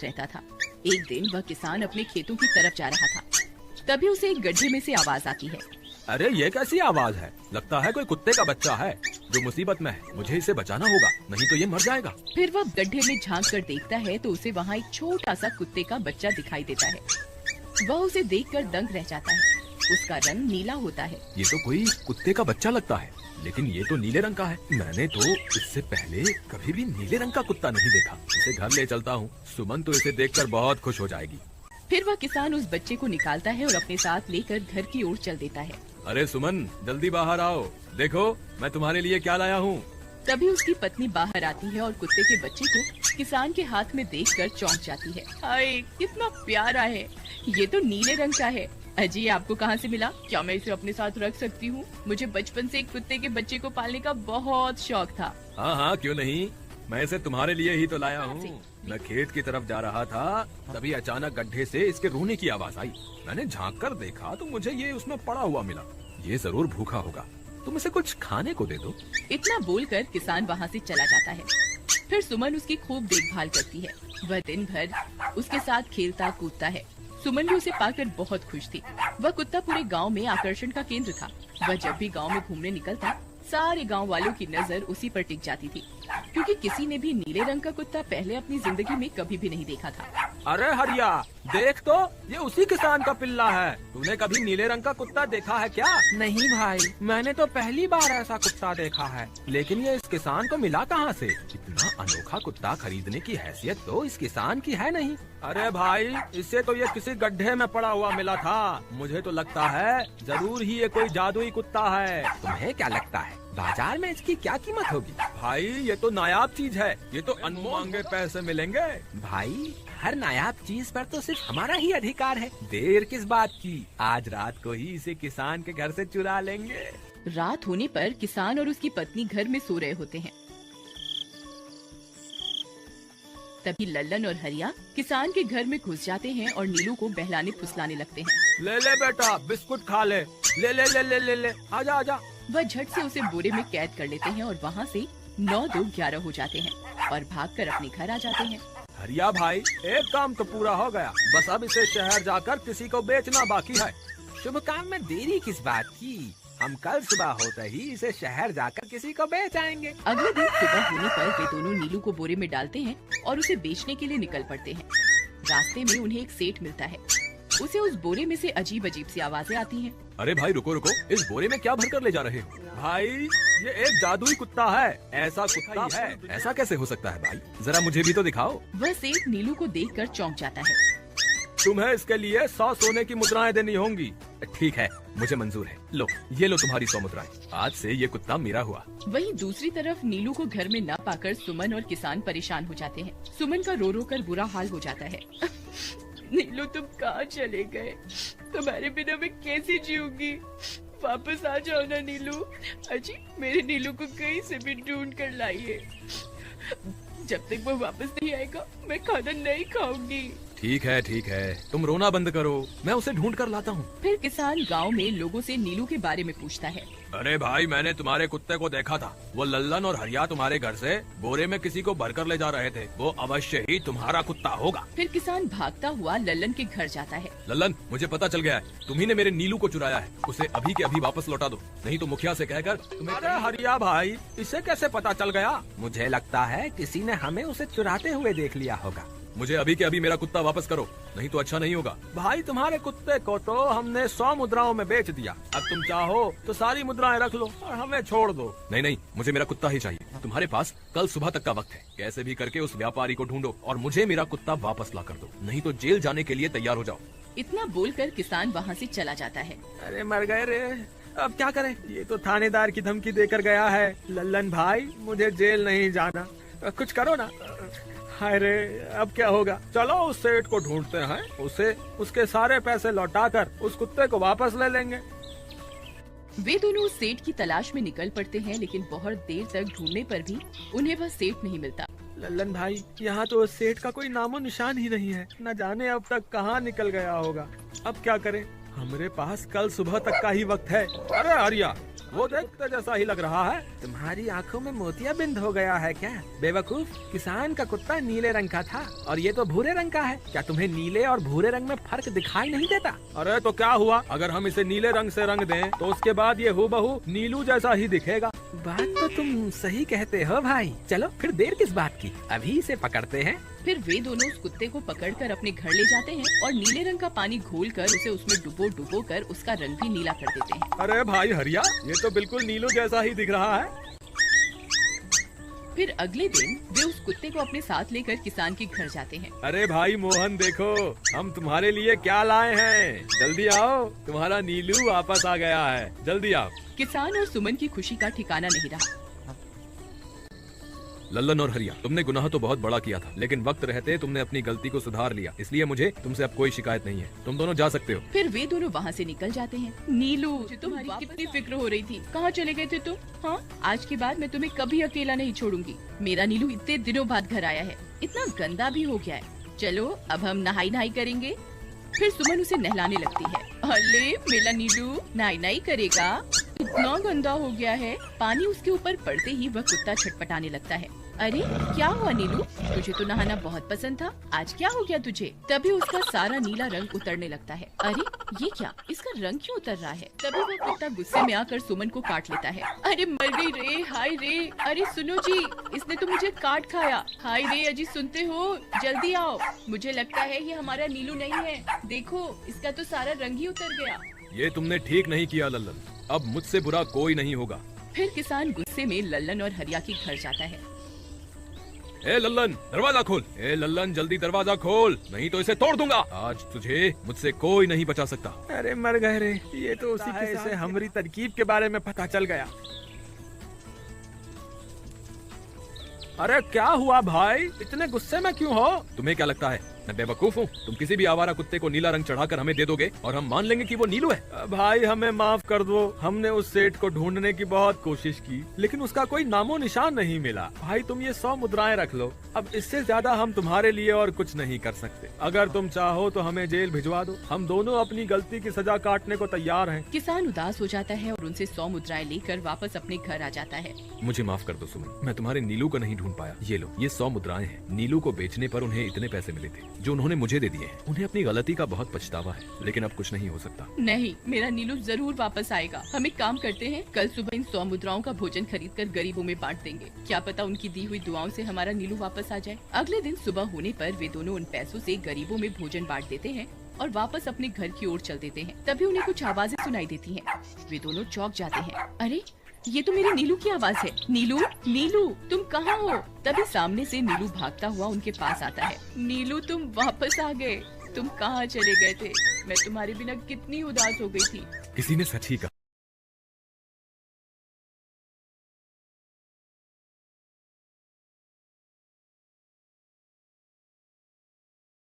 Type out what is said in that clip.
व्यस्त रहता था। एक दिन वह किसान अपने खेतों की तरफ जा रहा था, तभी उसे एक गड्ढे में से आवाज आती है। अरे ये कैसी आवाज है? लगता है कोई कुत्ते का बच्चा है जो मुसीबत में है। मुझे इसे बचाना होगा, नहीं तो ये मर जाएगा। फिर वह गड्ढे में झांक कर देखता है तो उसे वहाँ एक छोटा सा कुत्ते का बच्चा दिखाई देता है। वह उसे देखकर दंग रह जाता है। उसका रंग नीला होता है। ये तो कोई कुत्ते का बच्चा लगता है, लेकिन ये तो नीले रंग का है। मैंने तो इससे पहले कभी भी नीले रंग का कुत्ता नहीं देखा। इसे घर ले चलता हूँ, सुमन तो इसे देखकर बहुत खुश हो जाएगी। फिर वह किसान उस बच्चे को निकालता है और अपने साथ लेकर घर की ओर चल देता है। अरे सुमन, जल्दी बाहर आओ, देखो मैं तुम्हारे लिए क्या लाया हूँ। तभी उसकी पत्नी बाहर आती है और कुत्ते के बच्चे को किसान के हाथ में देखकर चौंक जाती है। हाय, कितना प्यारा है, ये तो नीले रंग का है। अजी, आपको कहाँ से मिला? क्या मैं इसे अपने साथ रख सकती हूँ? मुझे बचपन से एक कुत्ते के बच्चे को पालने का बहुत शौक था। हाँ हाँ, क्यों नहीं, मैं इसे तुम्हारे लिए ही तो लाया हूँ। मैं खेत की तरफ जा रहा था, तभी अचानक गड्ढे से इसके रोने की आवाज आई। मैंने झांक कर देखा तो मुझे ये उसमें पड़ा हुआ मिला। ये जरूर भूखा होगा, तुम इसे कुछ खाने को दे दो। इतना बोलकर किसान वहाँ से चला जाता है। फिर सुमन उसकी खूब देखभाल करती है। वह दिन भर उसके साथ खेलता कूदता है। सुमन भी उसे पाकर बहुत खुश थी। वह कुत्ता पूरे गांव में आकर्षण का केंद्र था। वह जब भी गांव में घूमने निकलता, सारे गांव वालों की नजर उसी पर टिक जाती थी, क्योंकि किसी ने भी नीले रंग का कुत्ता पहले अपनी जिंदगी में कभी भी नहीं देखा था। अरे हरिया, देख तो, ये उसी किसान का पिल्ला है। तूने कभी नीले रंग का कुत्ता देखा है क्या? नहीं भाई, मैंने तो पहली बार ऐसा कुत्ता देखा है। लेकिन ये इस किसान को मिला कहाँ से? इतना अनोखा कुत्ता खरीदने की हैसियत तो इस किसान की है नहीं। अरे भाई, इससे तो ये किसी गड्ढे में पड़ा हुआ मिला था। मुझे तो लगता है जरूर ही ये कोई जादुई कुत्ता है। तुम्हें क्या लगता है बाजार में इसकी क्या कीमत होगी? भाई, ये तो नायाब चीज है, ये तो अनमोल पैसे मिलेंगे। भाई, हर नायाब चीज पर तो सिर्फ हमारा ही अधिकार है। देर किस बात की, आज रात को ही इसे किसान के घर से चुरा लेंगे। रात होने पर किसान और उसकी पत्नी घर में सो रहे होते हैं। तभी लल्लन और हरिया किसान के घर में घुस जाते हैं और नीलू को बहलाने फुसलाने लगते हैं। ले ले बेटा, बिस्कुट खा ले, ले ले ले ले ले ले, आजा आजा। वह झट से उसे बोरे में कैद कर लेते हैं और वहाँ से 9-2-11 हो जाते हैं और भागकर अपने घर आ जाते हैं। हरिया भाई, एक काम तो पूरा हो गया, बस अब इसे शहर जाकर किसी को बेचना बाकी है। शुभ काम में देरी किस बात की? हम कल सुबह होते ही इसे शहर जाकर किसी को बेच आएंगे। अगले दिन सुबह होने पर वे दोनों नीलू को बोरे में डालते हैं और उसे बेचने के लिए निकल पड़ते हैं। रास्ते में उन्हें एक सेठ मिलता है। उसे उस बोरे में से अजीब अजीब सी आवाजें आती हैं। अरे भाई रुको रुको, इस बोरे में क्या भरकर ले जा रहे हो? भाई, ये एक जादुई कुत्ता है। ऐसा कुत्ता ही है? ऐसा कैसे हो सकता है भाई, जरा मुझे भी तो दिखाओ। वह सेठ नीलू को देखकर चौंक जाता है। तुम्हें इसके लिए 100 सोने की मुद्राएं देनी होंगी। ठीक है, मुझे मंजूर है। लो, ये लो तुम्हारी 100 मुद्राएं। आज से ये कुत्ता मेरा हुआ। वहीं दूसरी तरफ नीलू को घर में न पाकर सुमन और किसान परेशान हो जाते हैं। सुमन का रो रो कर बुरा हाल हो जाता है। नीलू, तुम कहाँ चले गए? तुम्हारे बिना मैं कैसे जीऊंगी? वापस आ जाओ ना नीलू। अजी, मेरे नीलू को कहीं से भी ढूंढ कर लाइए। जब तक वो वापस नहीं आएगा, मैं खाना नहीं खाऊंगी। ठीक है, तुम रोना बंद करो, मैं उसे ढूंढ कर लाता हूँ। फिर किसान गांव में लोगों से नीलू के बारे में पूछता है। अरे भाई, मैंने तुम्हारे कुत्ते को देखा था। वो लल्लन और हरिया तुम्हारे घर से बोरे में किसी को भरकर ले जा रहे थे। वो अवश्य ही तुम्हारा कुत्ता होगा। फिर किसान भागता हुआ लल्लन के घर जाता है। लल्लन, मुझे पता चल गया है, तुम्ही ने मेरे नीलू को चुराया है। उसे अभी के अभी वापस लौटा दो, नहीं तो मुखिया से कहकर तुम्हें। अरे हरिया भाई, इसे कैसे पता चल गया? मुझे लगता है किसी ने हमें उसे चुराते हुए देख लिया होगा। मुझे अभी के अभी मेरा कुत्ता वापस करो, नहीं तो अच्छा नहीं होगा। भाई, तुम्हारे कुत्ते को तो हमने 100 मुद्राओं में बेच दिया। अब तुम चाहो तो सारी मुद्राएं रख लो और हमें छोड़ दो। नहीं, मुझे मेरा कुत्ता ही चाहिए। तुम्हारे पास कल सुबह तक का वक्त है। कैसे भी करके उस व्यापारी को ढूंढो और मुझे मेरा कुत्ता वापस ला कर दो, नहीं तो जेल जाने के लिए तैयार हो जाओ। इतना बोलकर किसान वहाँ से चला जाता है। अरे मर गए रे, अब क्या करें? ये तो थानेदार की धमकी देकर गया है। लल्लन भाई, मुझे जेल नहीं जाना, कुछ करो ना। हाय रे, अब क्या होगा? चलो उस सेठ को ढूंढते हैं, उसे उसके सारे पैसे लौटाकर उस कुत्ते को वापस ले लेंगे। वे दोनों उस सेठ की तलाश में निकल पड़ते हैं, लेकिन बहुत देर तक ढूंढने पर भी उन्हें वह सेठ नहीं मिलता। लल्लन भाई, यहाँ तो उस सेठ का कोई नामो निशान ही नहीं है। न जाने अब तक कहाँ निकल गया होगा। अब क्या करें? हमारे पास कल सुबह तक का ही वक्त है। अरे हरिया, वो देखते जैसा ही लग रहा है। तुम्हारी आंखों में मोतियाबिंद हो गया है क्या बेवकूफ? किसान का कुत्ता नीले रंग का था और ये तो भूरे रंग का है। क्या तुम्हें नीले और भूरे रंग में फर्क दिखाई नहीं देता? अरे तो क्या हुआ, अगर हम इसे नीले रंग से रंग दें तो उसके बाद ये हूबहू नीलू जैसा ही दिखेगा। बात तो तुम सही कहते हो भाई। चलो फिर देर किस बात की, अभी इसे पकड़ते हैं। फिर वे दोनों उस कुत्ते को पकड़कर अपने घर ले जाते हैं और नीले रंग का पानी घोलकर उसे उसमें डुबो कर उसका रंग भी नीला कर देते हैं। अरे भाई हरिया, ये तो बिल्कुल नीलू जैसा ही दिख रहा है। फिर अगले दिन वे उस कुत्ते को अपने साथ लेकर किसान के घर जाते हैं। अरे भाई मोहन, देखो हम तुम्हारे लिए क्या लाए हैं, जल्दी आओ, तुम्हारा नीलू वापस आ गया है, जल्दी आओ। किसान और सुमन की खुशी का ठिकाना नहीं रहा। लल्लन और हरिया, तुमने गुनाह तो बहुत बड़ा किया था, लेकिन वक्त रहते तुमने अपनी गलती को सुधार लिया, इसलिए मुझे तुमसे अब कोई शिकायत नहीं है। तुम दोनों जा सकते हो। फिर वे दोनों वहाँ से निकल जाते हैं। नीलू, तुम्हारी कितनी फिक्र हो रही थी, कहाँ चले गए थे तुम? हाँ, आज के बाद मैं तुम्हें कभी अकेला नहीं छोड़ूंगी। मेरा नीलू इतने दिनों बाद घर आया है, इतना गंदा भी हो गया है। चलो अब हम नहाई करेंगे। फिर सुमन उसे नहलाने लगती है। अरे मेरा नीलू नहाई करेगा, इतना गंदा हो गया है। पानी उसके ऊपर पड़ते ही वह कुत्ता छटपटाने लगता है। अरे क्या हुआ नीलू, तुझे तो नहाना बहुत पसंद था, आज क्या हो गया तुझे? तभी उसका सारा नीला रंग उतरने लगता है। अरे ये क्या, इसका रंग क्यों उतर रहा है? तभी वो कुत्ता गुस्से में आकर सुमन को काट लेता है। अरे मर गई रे, हाय रे, अरे सुनो जी, इसने तो मुझे काट खाया। हाय रे अजी, सुनते हो, जल्दी आओ, मुझे लगता है ये हमारा नीलू नहीं है। देखो इसका तो सारा रंग ही उतर गया। ये तुमने ठीक नहीं किया लल्लन, अब मुझसे बुरा कोई नहीं होगा। फिर किसान गुस्से में लल्लन और हरिया के घर जाता है। ए लल्लन, दरवाजा खोल। ए लल्लन, जल्दी दरवाजा खोल, नहीं तो इसे तोड़ दूंगा। आज तुझे मुझसे कोई नहीं बचा सकता। अरे मर गए रे, ये तो उसी के से हमारी तरकीब के बारे में पता चल गया। अरे क्या हुआ भाई, इतने गुस्से में क्यों हो? तुम्हें क्या लगता है मैं बेवकूफ हूँ? तुम किसी भी आवारा कुत्ते को नीला रंग चढ़ाकर हमें दे दोगे और हम मान लेंगे कि वो नीलू है। भाई हमें माफ कर दो, हमने उस सेठ को ढूंढने की बहुत कोशिश की, लेकिन उसका कोई नामो निशान नहीं मिला। भाई तुम ये 100 मुद्राएं रख लो, अब इससे ज्यादा हम तुम्हारे लिए और कुछ नहीं कर सकते। अगर तुम चाहो तो हमें जेल भिजवा दो, हम दोनों अपनी गलती की सजा काटने को तैयार हैं। किसान उदास हो जाता है और उनसे 100 मुद्राएं लेकर वापस अपने घर आ जाता है। मुझे माफ कर दो सुमन, मैं तुम्हारे नीलू को नहीं ढूंढ पाया। ये लो, ये 100 मुद्राएं हैं। नीलू को बेचने पर उन्हें इतने पैसे मिले थे जो उन्होंने मुझे दे दिए हैं। उन्हें अपनी गलती का बहुत पछतावा है, लेकिन अब कुछ नहीं हो सकता। नहीं, मेरा नीलू जरूर वापस आएगा। हम एक काम करते हैं, कल सुबह इन 100 मुद्राओं का भोजन खरीद कर गरीबों में बांट देंगे। क्या पता उनकी दी हुई दुआओं से हमारा नीलू वापस आ जाए। अगले दिन सुबह होने पर वे दोनों उन पैसों से गरीबों में भोजन बांट देते हैं और वापस अपने घर की ओर चल देते हैं। तभी उन्हें कुछ आवाजें सुनाई देती हैं। वे दोनों चौंक जाते हैं। अरे ये तो मेरे नीलू की आवाज है। नीलू, नीलू तुम कहाँ हो? तभी सामने से नीलू भागता हुआ उनके पास आता है। नीलू तुम वापस आ गए, तुम कहाँ चले गए थे? मैं तुम्हारे बिना कितनी उदास हो गई थी। किसी ने सच ही कहा।